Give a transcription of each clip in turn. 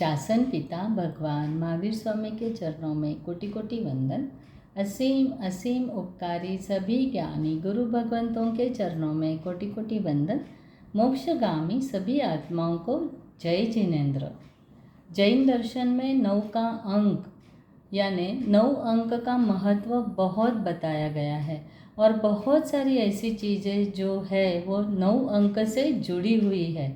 शासन पिता भगवान महावीर स्वामी के चरणों में कोटि कोटि वंदन। असीम असीम उपकारी सभी ज्ञानी गुरु भगवंतों के चरणों में कोटि कोटि वंदन। मोक्षगामी सभी आत्माओं को जय जिनेन्द्र। जैन दर्शन में 9 का अंक यानी 9 अंक का महत्व बहुत बताया गया है और बहुत सारी ऐसी चीज़ें जो है वो 9 अंक से जुड़ी हुई है।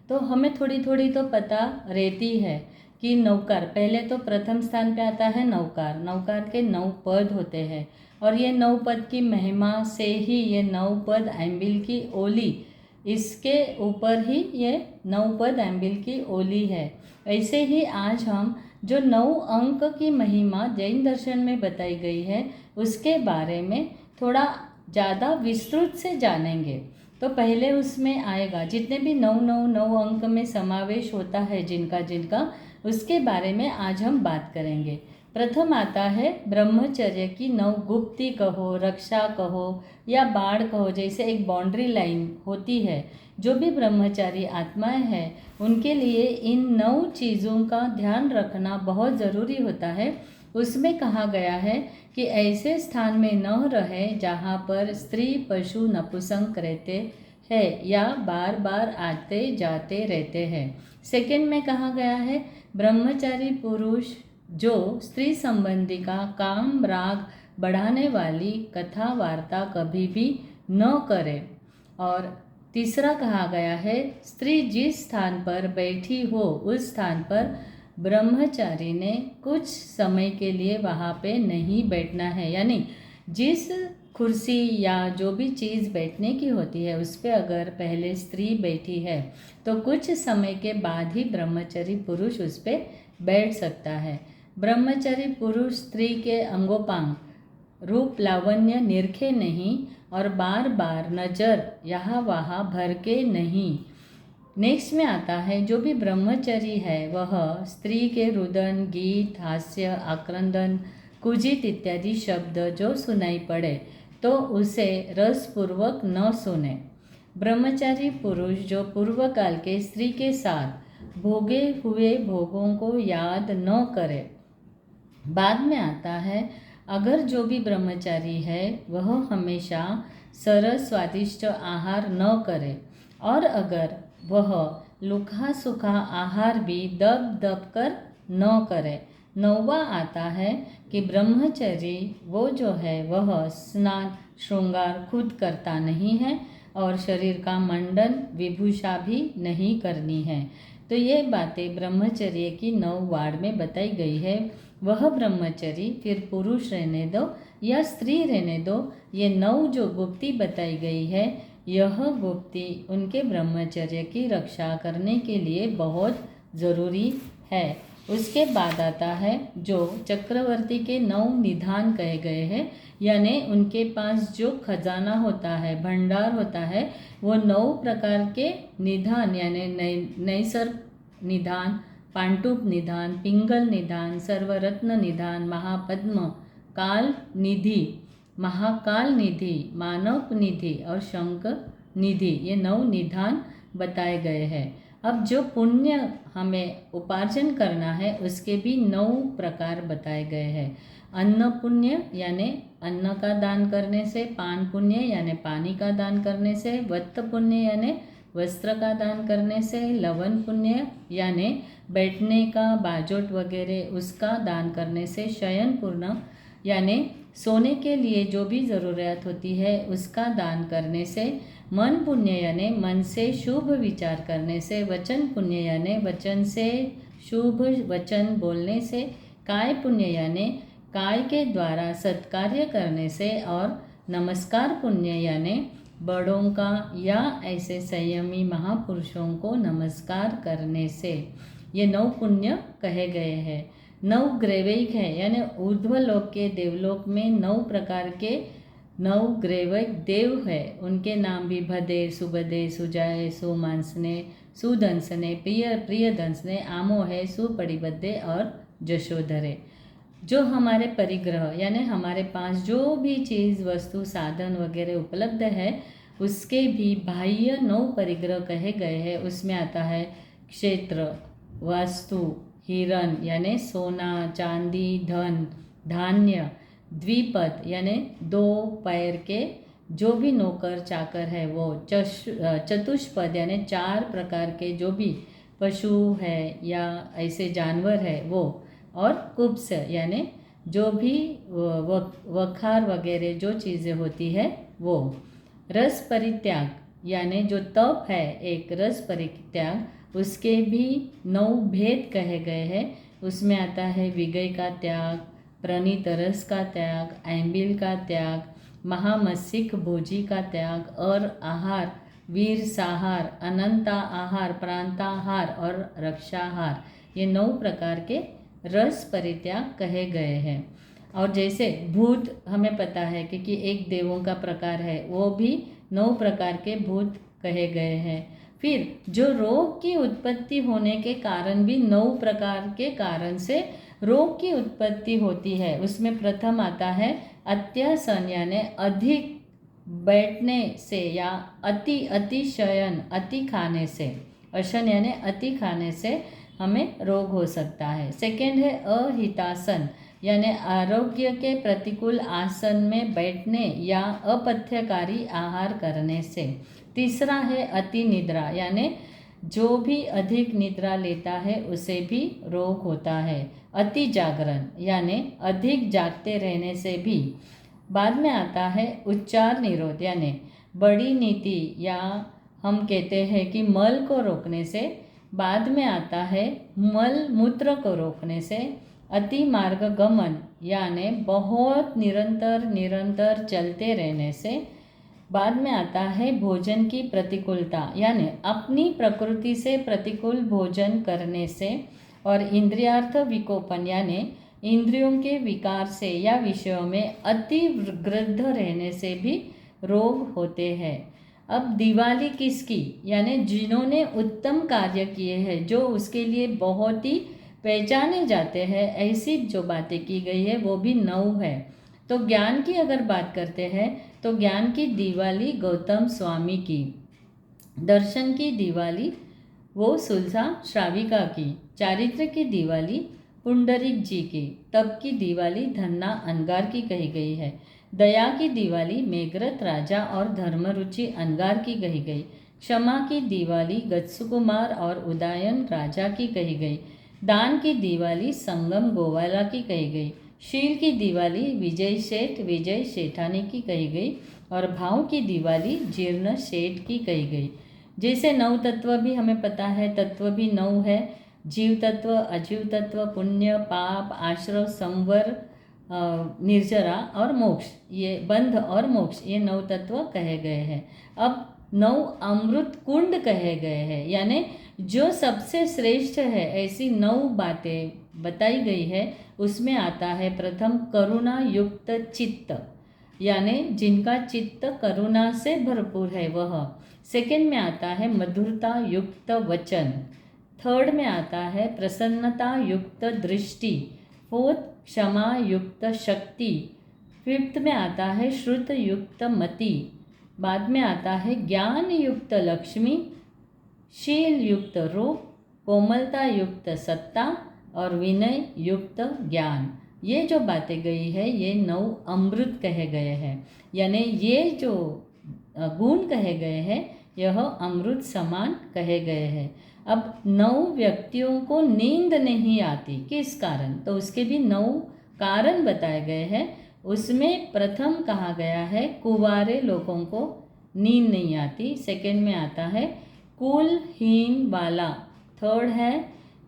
तो हमें थोड़ी थोड़ी तो पता रहती है कि नौकार पहले तो प्रथम स्थान पे आता है। नौकार नौकार के 9 पद होते हैं और ये 9 पद की महिमा से ही ये 9 पद एम्बिल की ओली, इसके ऊपर ही ये 9 पद एम्बिल की ओली है। ऐसे ही आज हम जो 9 अंक की महिमा जैन दर्शन में बताई गई है उसके बारे में थोड़ा ज़्यादा विस्तृत से जानेंगे। तो पहले उसमें आएगा जितने भी 9 अंक में समावेश होता है जिनका उसके बारे में आज हम बात करेंगे। प्रथम आता है ब्रह्मचर्य की 9 गुप्ती कहो, रक्षा कहो या बाड़ कहो, जैसे एक बाउंड्री लाइन होती है। जो भी ब्रह्मचारी आत्माएं हैं उनके लिए इन 9 चीज़ों का ध्यान रखना बहुत ज़रूरी होता है। उसमें कहा गया है कि ऐसे स्थान में न रहे जहाँ पर स्त्री पशु नपुंसक रहते हैं या बार बार आते जाते रहते हैं। सेकंड में कहा गया है ब्रह्मचारी पुरुष जो स्त्री संबंधी का काम राग बढ़ाने वाली कथा वार्ता कभी भी न करे। और तीसरा कहा गया है स्त्री जिस स्थान पर बैठी हो उस स्थान पर ब्रह्मचारी ने कुछ समय के लिए वहाँ पे नहीं बैठना है। यानी जिस कुर्सी या जो भी चीज़ बैठने की होती है उस पर अगर पहले स्त्री बैठी है तो कुछ समय के बाद ही ब्रह्मचारी पुरुष उस पर बैठ सकता है। ब्रह्मचारी पुरुष स्त्री के अंगोपांग रूप लावण्य निरखे नहीं और बार बार नज़र यहाँ वहाँ भर के नहीं। नेक्स्ट में आता है जो भी ब्रह्मचारी है वह स्त्री के रुदन गीत हास्य आक्रंदन कुजित इत्यादि शब्द जो सुनाई पड़े तो उसे रसपूर्वक न सुने। ब्रह्मचारी पुरुष जो पूर्व काल के स्त्री के साथ भोगे हुए भोगों को याद न करे। बाद में आता है अगर जो भी ब्रह्मचारी है वह हमेशा सरस स्वादिष्ट आहार न करे और अगर वह लुखा सुखा आहार भी दब दब कर न करे। 9वां आता है कि ब्रह्मचर्य वो जो है वह स्नान श्रृंगार खुद करता नहीं है और शरीर का मंडन विभूषा भी नहीं करनी है। तो ये बातें ब्रह्मचर्य की 9 वार्ड में बताई गई है। वह ब्रह्मचर्य फिर पुरुष रहने दो या स्त्री रहने दो, ये 9 जो गुप्ती बताई गई है यह गुप्ती उनके ब्रह्मचर्य की रक्षा करने के लिए बहुत ज़रूरी है। उसके बाद आता है जो चक्रवर्ती के 9 निधान कहे गए हैं, यानी उनके पास जो खजाना होता है भंडार होता है वो 9 प्रकार के निधान यानी नैसर्ग निधान, पांडुप निधान, पिंगल निधान, सर्वरत्न निधान, महापद्म काल निधि, महाकाल निधि, मानव निधि और शंख निधि, ये 9 निधान बताए गए हैं। अब जो पुण्य हमें उपार्जन करना है उसके भी 9 प्रकार बताए गए हैं। अन्न पुण्य यानी अन्न का दान करने से, पान पुण्य यानी पानी का दान करने से, वस्त्र पुण्य यानी वस्त्र का दान करने से, लवन पुण्य यानी बैठने का बाजोट वगैरह उसका दान करने से, शयन पुण्य यानी सोने के लिए जो भी ज़रूरत होती है उसका दान करने से, मन पुण्य यानी मन से शुभ विचार करने से, वचन पुण्य यानी वचन से शुभ वचन बोलने से, काय पुण्य यानी काय के द्वारा सत्कार्य करने से और नमस्कार पुण्य यानी बड़ों का या ऐसे संयमी महापुरुषों को नमस्कार करने से। ये 9 पुण्य कहे गए हैं। 9 ग्रैविक है यानी ऊर्ध्वलोक के देवलोक में 9 प्रकार के 9 ग्रैविक देव है। उनके नाम भी भदे, सुबदे, सुजाए, सुमांसने, सुदंसने, प्रियदंसने, आमोहे, सुपड़िबद्धे और जशोधरे। जो हमारे परिग्रह यानी हमारे पास जो भी चीज़ वस्तु साधन वगैरह उपलब्ध है उसके भी बाह्य 9 परिग्रह कहे गए हैं। उसमें आता है क्षेत्र, वास्तु, हिरन यानी सोना चांदी धन धान्य, द्विपद यानी दो पैर के जो भी नौकर चाकर है वो, चतुष्पद यानी चार प्रकार के जो भी पशु है या ऐसे जानवर है वो, और कुब्स यानी जो भी वखार वगैरह जो चीज़ें होती है वो। रस परित्याग यानी जो तप है एक रस परित्याग, उसके भी 9 भेद कहे गए हैं। उसमें आता है विगय का त्याग, प्रणीत रस का त्याग, ऐम्बिल का त्याग, महामस्सिक भोजी का त्याग, और आहार, वीर साहार, अनंता आहार, प्रांताहार और रक्षाहार, ये 9 प्रकार के रस परित्याग कहे गए हैं। और जैसे भूत हमें पता है कि एक देवों का प्रकार है, वो भी 9 प्रकार के भूत कहे गए हैं। फिर जो रोग की उत्पत्ति होने के कारण भी 9 प्रकार के कारण से रोग की उत्पत्ति होती है। उसमें प्रथम आता है अत्यासन यानी अधिक बैठने से या अतिशयन अति खाने से, अशन यानी अति खाने से हमें रोग हो सकता है। सेकेंड है अहितासन यानी आरोग्य के प्रतिकूल आसन में बैठने या अपथ्यकारी आहार करने से। तीसरा है अति निद्रा यानी जो भी अधिक निद्रा लेता है उसे भी रोग होता है। अति जागरण यानी अधिक जागते रहने से भी। बाद में आता है उच्चार निरोध यानी बड़ी नीति या हम कहते हैं कि मल को रोकने से। बाद में आता है मल मूत्र को रोकने से। अति मार्ग गमन यानी बहुत निरंतर चलते रहने से। बाद में आता है भोजन की प्रतिकूलता यानी अपनी प्रकृति से प्रतिकूल भोजन करने से। और इंद्रियार्थ विकोपन यानी इंद्रियों के विकार से या विषयों में अति वृद्ध रहने से भी रोग होते हैं। अब दिवाली किसकी यानी जिन्होंने उत्तम कार्य किए हैं, जो उसके लिए बहुत ही पहचाने जाते हैं, ऐसी जो बातें की गई है वो भी 9 है। तो ज्ञान की अगर बात करते हैं तो ज्ञान की दिवाली गौतम स्वामी की, दर्शन की दिवाली वो सुलसा श्राविका की, चारित्र की दिवाली पुंडरीक जी की, तप की दिवाली धन्ना अनगार की कही गई है। दया की दिवाली मेघरथ राजा और धर्मरुचि अनगार की कही गई। क्षमा की दिवाली गत्सुकुमार और उदयन राजा की कही गई। दान की दिवाली संगम गोवाला की कही गई। शील की दिवाली विजय शेठानी की कही गई। और भाव की दिवाली जीर्ण शेठ की कही गई। जैसे 9 तत्व भी हमें पता है, तत्व भी 9 है। जीव तत्व, अजीव तत्व, पुण्य पाप, आश्रव, संवर, निर्जरा और मोक्ष, ये बंध और मोक्ष, ये 9 तत्व कहे गए हैं। अब 9 अमृत कुंड कहे गए हैं यानी जो सबसे श्रेष्ठ है, ऐसी 9 बातें बताई गई है। उसमें आता है प्रथम करुणा युक्त चित्त यानी जिनका चित्त करुणा से भरपूर है वह। सेकंड में आता है मधुरता युक्त वचन। थर्ड में आता है प्रसन्नता युक्त दृष्टि। फोर्थ क्षमा युक्त शक्ति। फिफ्थ में आता है श्रुत युक्त मति। बाद में आता है ज्ञान युक्त लक्ष्मी, शील युक्त रूप, कोमलता युक्त सत्ता और विनय युक्त ज्ञान। ये जो बातें गई है ये 9 अमृत कहे गए हैं यानी ये जो गुण कहे गए हैं यह अमृत समान कहे गए हैं। अब 9 व्यक्तियों को नींद नहीं आती, किस कारण? तो उसके भी 9 कारण बताए गए हैं। उसमें प्रथम कहा गया है कुंवारे लोगों को नींद नहीं आती। सेकंड में आता है कुलहीन वाला। थर्ड है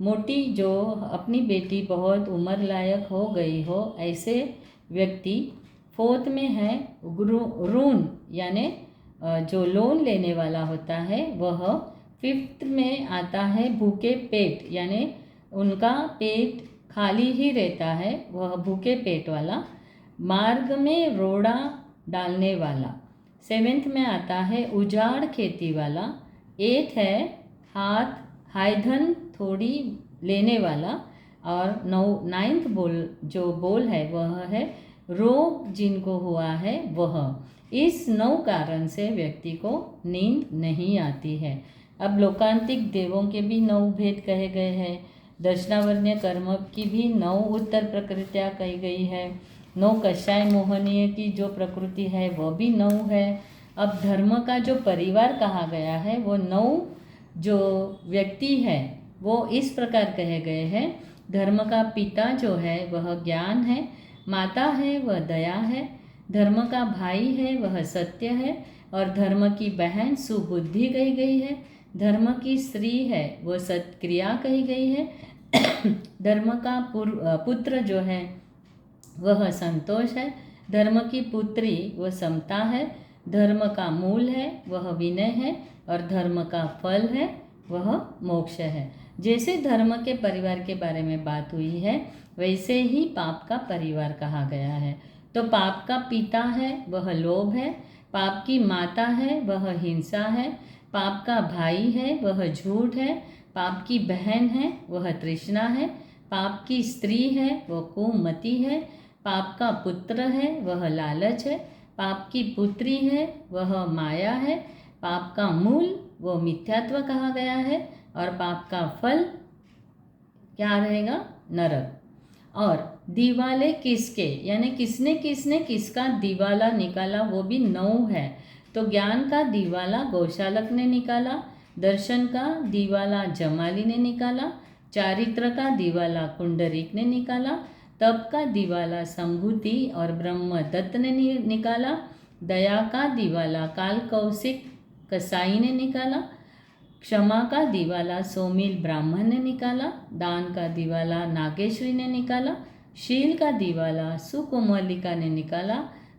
मोटी जो अपनी बेटी बहुत उम्र लायक हो गई हो ऐसे व्यक्ति। फोर्थ में है ऋण यानी जो लोन लेने वाला होता है वह। फिफ्थ में आता है भूखे पेट यानी उनका पेट खाली ही रहता है, वह भूखे पेट वाला। मार्ग में रोड़ा डालने वाला। सेवेंथ में आता है उजाड़ खेती वाला। एथ है हायधन थोड़ी लेने वाला। और 9th बोल है वह है रोग जिनको हुआ है वह। इस 9 कारण से व्यक्ति को नींद नहीं आती है। अब लोकांतिक देवों के भी 9 भेद कहे गए हैं। दर्शनावर्ण्य कर्म की भी 9 उत्तर प्रकृतियाँ कही गई है। 9 कषाय मोहनीय की जो प्रकृति है वह भी 9 है। अब धर्म का जो परिवार कहा गया है वो 9 जो व्यक्ति है वो इस प्रकार कहे गए हैं। धर्म का पिता जो है वह ज्ञान है, माता है वह दया है, धर्म का भाई है वह सत्य है, और धर्म की बहन सुबुद्धि कही गई है। धर्म की स्त्री है वह सत्क्रिया कही गई है। धर्म का पुत्र जो है वह संतोष है। धर्म की पुत्री वह समता है। धर्म का मूल है वह विनय है, और धर्म का फल है वह मोक्ष है। जैसे धर्म के परिवार के बारे में बात हुई है वैसे ही पाप का परिवार कहा गया है। तो पाप का पिता है वह लोभ है, पाप की माता है वह हिंसा है, पाप का भाई है वह झूठ है, पाप की बहन है वह तृष्णा है, पाप की स्त्री है वह कुमति है, पाप का पुत्र है वह लालच है, पाप की पुत्री है वह माया है, पाप का मूल वो मिथ्यात्व कहा गया है, और पाप का फल क्या रहेगा? नरक। और दिवाले किसके, यानी किसने किसने किसका दिवाला निकाला वो भी 9 है। तो ज्ञान का दिवाला गौशालक ने निकाला, दर्शन का दिवाला जमाली ने निकाला, चारित्र का दिवाला कुंडरीक ने निकाला, तप का दिवाला संभूति और ब्रह्मदत्त ने निकाला, दया का दिवाला काल कौशिक कसाई ने निकाला, क्षमा का दिवाला सोमिल ब्राह्मण ने निकाला, दान का दिवाला नागेश्वरी ने निकाला, शील का दिवाला सुकोमलिका ने निकाला,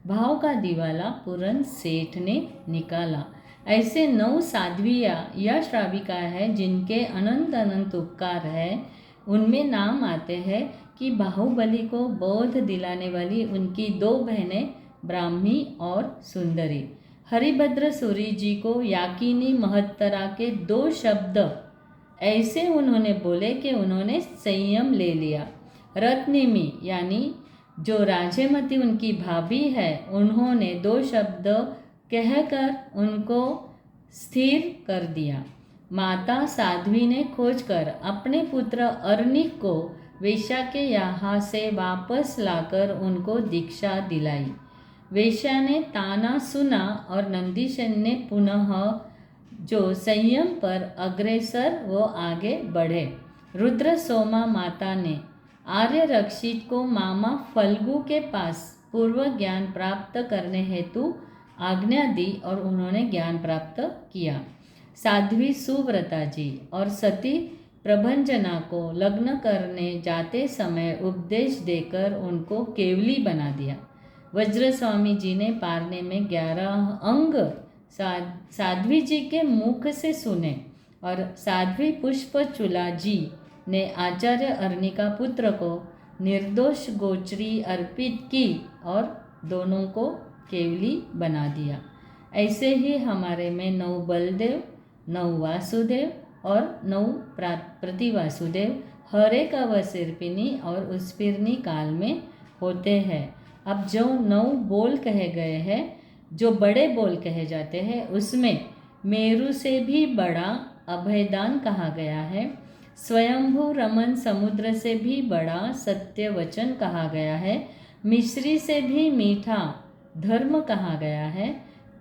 भाव का दिवाला पूरन सेठ ने निकाला। ऐसे 9 साध्वियाँ या श्राविका है जिनके अनंत अनंत उपकार है। उनमें नाम आते हैं कि बाहुबली को बोध दिलाने वाली उनकी 2 बहनें ब्राह्मी और सुंदरी। हरिभद्र सूरी जी को याकिनी महत्तरा के 2 शब्द ऐसे उन्होंने बोले कि उन्होंने संयम ले लिया। रत्निमी यानी जो राजेमती उनकी भाभी है उन्होंने 2 शब्द कहकर उनको स्थिर कर दिया। माता साध्वी ने खोजकर अपने पुत्र अर्निक को वेश्या के यहाँ से वापस लाकर उनको दीक्षा दिलाई। वेश्या ने ताना सुना और नंदीशन ने पुनः जो संयम पर अग्रसर वो आगे बढ़े। रुद्र सोमा माता ने आर्य रक्षित को मामा फल्गु के पास पूर्व ज्ञान प्राप्त करने हेतु आज्ञा दी और उन्होंने ज्ञान प्राप्त किया। साध्वी सुव्रता जी और सती प्रभंजना को लग्न करने जाते समय उपदेश देकर उनको केवली बना दिया। वज्र स्वामी जी ने पारने में 11 अंग साध्वी जी के मुख से सुने, और साध्वी पुष्पचूला जी ने आचार्य अर्निका पुत्र को निर्दोष गोचरी अर्पित की और दोनों को केवली बना दिया। ऐसे ही हमारे में 9 बलदेव, 9 वासुदेव और 9 प्रतिवासुदेव हर एक अवसर्पिणी और उत्पीर्णी काल में होते हैं। अब जो 9 बोल कहे गए हैं, जो बड़े बोल कहे जाते हैं, उसमें मेरु से भी बड़ा अभयदान कहा गया है, स्वयंभू रमन समुद्र से भी बड़ा सत्य वचन कहा गया है, मिश्री से भी मीठा धर्म कहा गया है,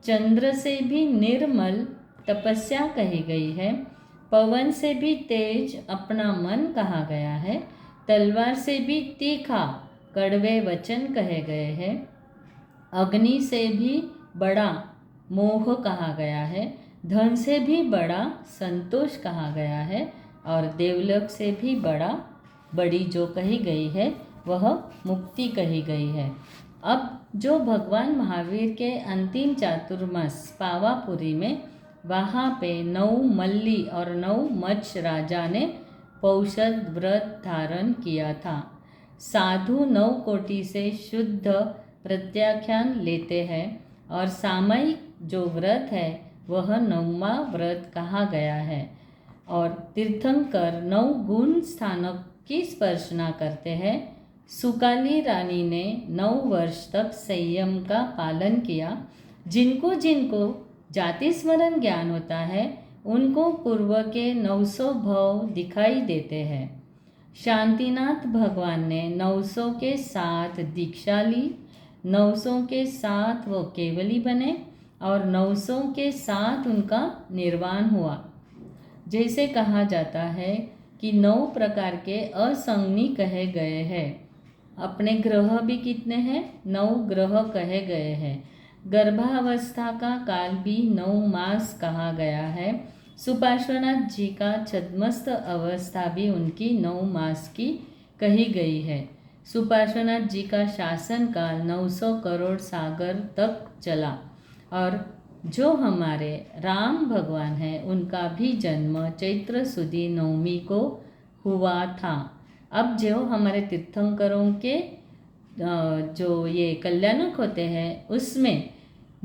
चंद्र से भी निर्मल तपस्या कही गई है, पवन से भी तेज अपना मन कहा गया है, तलवार से भी तीखा कड़वे वचन कहे गए हैं, अग्नि से भी बड़ा मोह कहा गया है, धन से भी बड़ा संतोष कहा गया है, और देवलोक से भी बड़ी जो कही गई है वह मुक्ति कही गई है। अब जो भगवान महावीर के अंतिम चातुर्मास पावापुरी में वहाँ पे 9 मल्ली और 9 मच्छ राजा ने पौषध व्रत धारण किया था। साधु 9 कोटि से शुद्ध प्रत्याख्यान लेते हैं, और सामयिक जो व्रत है वह 9वां व्रत कहा गया है, और तीर्थंकर 9 गुण स्थानक की स्पर्शना करते हैं। सुकाली रानी ने 9 वर्ष तक संयम का पालन किया। जिनको जिनको जाति स्मरण ज्ञान होता है उनको पूर्व के 900 भाव दिखाई देते हैं। शांतिनाथ भगवान ने 900 के साथ दीक्षा ली, 900 के साथ वो केवली बने और 900 के साथ उनका निर्वाण हुआ। जैसे कहा जाता है कि 9 प्रकार के असंगनी कहे गए हैं। अपने ग्रह भी कितने हैं? 9 ग्रह कहे गए हैं। गर्भावस्था का काल भी 9 मास कहा गया है। सुपार्श्वनाथ जी का छद्मस्त अवस्था भी उनकी 9 मास की कही गई है। सुपार्श्वनाथ जी का शासन काल 900 करोड़ सागर तक चला। और जो हमारे राम भगवान हैं उनका भी जन्म चैत्र सुदी नवमी को हुआ था। अब जो हमारे तीर्थंकरों के जो ये कल्याणक होते हैं उसमें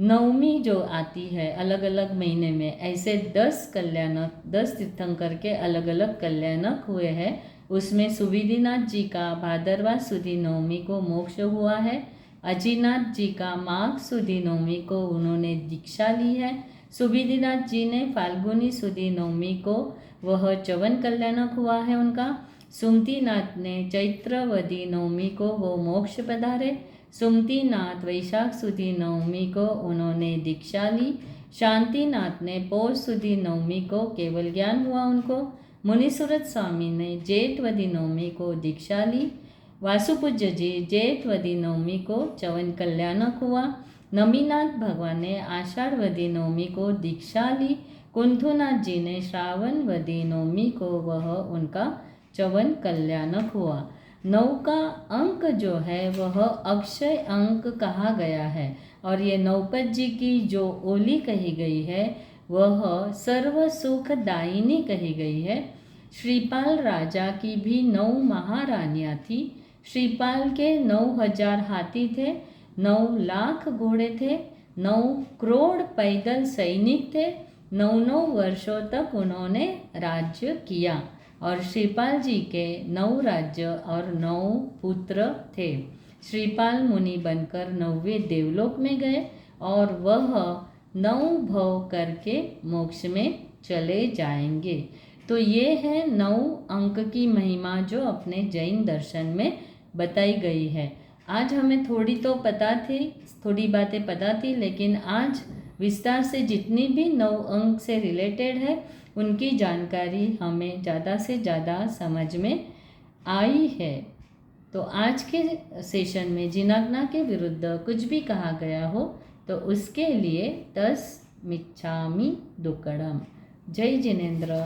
नवमी जो आती है अलग अलग महीने में, ऐसे 10 कल्याणक 10 तीर्थंकर के अलग अलग कल्याणक हुए हैं। उसमें सुविधिनाथ जी का भादरवा सुदी नवमी को मोक्ष हुआ है। अजीनाथ जी का माघ सुदी नवमी को उन्होंने दीक्षा ली है। सुविधिनाथ जी ने फाल्गुनी सुदी नवमी को वह 54 कल्याणक हुआ है उनका। सुमतीनाथ ने चैत्रवदी नवमी को वो मोक्ष पधारे। सुमतीनाथ वैशाख सुदी नवमी को उन्होंने दीक्षा ली। शांतिनाथ ने पौष सुदी नवमी को केवल ज्ञान हुआ उनको। मुनिसूरत स्वामी ने जेठवदी नवमी को दीक्षा ली। वासुपूज्य जी जेठवदी नवमी को 54 कल्याणक हुआ। नमीनाथ भगवान ने आषाढ़वदी नवमी को दीक्षा ली। कुंथुनाथ जी ने श्रावणवदी नवमी को वह उनका 54 कल्याणक हुआ। 9 का अंक जो है वह अक्षय अंक कहा गया है। और ये नौपत जी की जो ओली कही गई है वह सर्व सुखदायिनी कही गई है। श्रीपाल राजा की भी 9 महारानियाँ थी। श्रीपाल के 9000 हाथी थे, 9 लाख घोड़े थे, 9 करोड़ पैदल सैनिक थे। 9 वर्षों तक उन्होंने राज्य किया और श्रीपाल जी के 9 राज्य और 9 पुत्र थे। श्रीपाल मुनि बनकर 9वें देवलोक में गए और वह 9 भव करके मोक्ष में चले जाएंगे। तो ये है 9 अंक की महिमा जो अपने जैन दर्शन में बताई गई है। आज हमें थोड़ी तो पता थी, थोड़ी बातें पता थी, लेकिन आज विस्तार से जितनी भी 9 अंक से रिलेटेड है उनकी जानकारी हमें ज़्यादा से ज़्यादा समझ में आई है। तो आज के सेशन में जिनाग्ना के विरुद्ध कुछ भी कहा गया हो तो उसके लिए तस्मिच्छामि दुक्कडम। जय जिनेन्द्र।